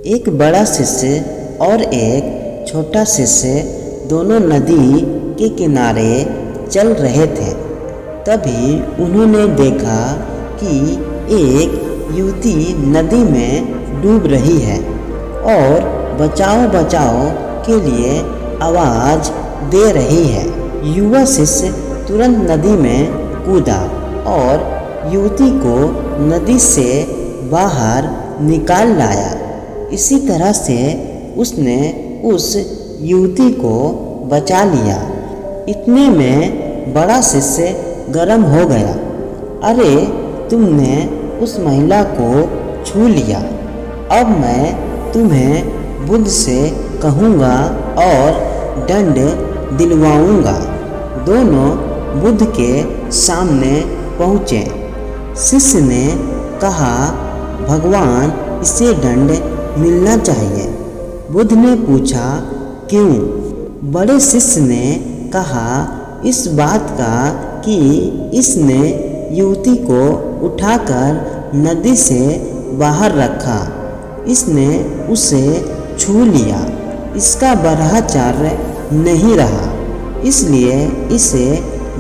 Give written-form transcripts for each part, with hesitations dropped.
एक बड़ा शिष्य और एक छोटा शिष्य दोनों नदी के किनारे चल रहे थे। तभी उन्होंने देखा कि एक युवती नदी में डूब रही है और बचाओ बचाओ के लिए आवाज़ दे रही है। युवा शिष्य तुरंत नदी में कूदा और युवती को नदी से बाहर निकाल लाया। इसी तरह से उसने उस युवती को बचा लिया। इतने में बड़ा शिष्य गर्म हो गया। अरे, तुमने उस महिला को छू लिया, अब मैं तुम्हें बुद्ध से कहूँगा और दंड दिलवाऊँगा। दोनों बुद्ध के सामने पहुँचे। शिष्य ने कहा, भगवान, इसे दंड मिलना चाहिए। बुद्ध ने पूछा, क्यों? बड़े शिष्य ने कहा, इस बात का कि इसने युवती को उठाकर नदी से बाहर रखा, इसने उसे छू लिया, इसका बरहाचार्य नहीं रहा, इसलिए इसे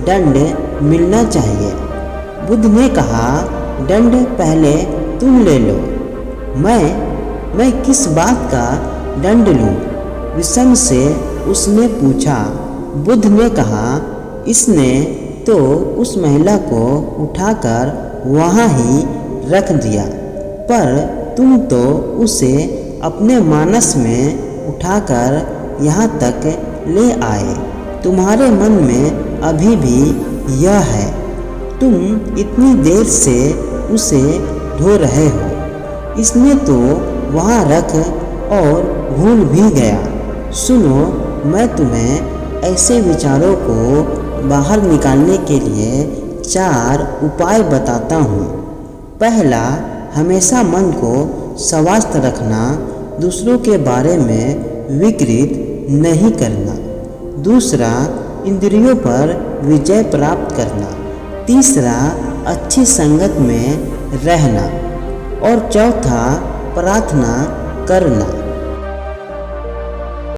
दंड मिलना चाहिए। बुद्ध ने कहा, दंड पहले तुम ले लो। मैं किस बात का दंड लूं? विषम से उसने पूछा। बुद्ध ने कहा, इसने तो उस महिला को उठाकर वहाँ ही रख दिया, पर तुम तो उसे अपने मानस में उठाकर यहाँ तक ले आए। तुम्हारे मन में अभी भी यह है। तुम इतनी देर से उसे ढो रहे हो। इसने तो वहाँ रख और भूल भी गया। सुनो, मैं तुम्हें ऐसे विचारों को बाहर निकालने के लिए 4 उपाय बताता हूँ। पहला, हमेशा मन को स्वस्थ रखना, दूसरों के बारे में विकृत नहीं करना। दूसरा, इंद्रियों पर विजय प्राप्त करना। तीसरा, अच्छी संगत में रहना। और चौथा, प्रार्थना करना।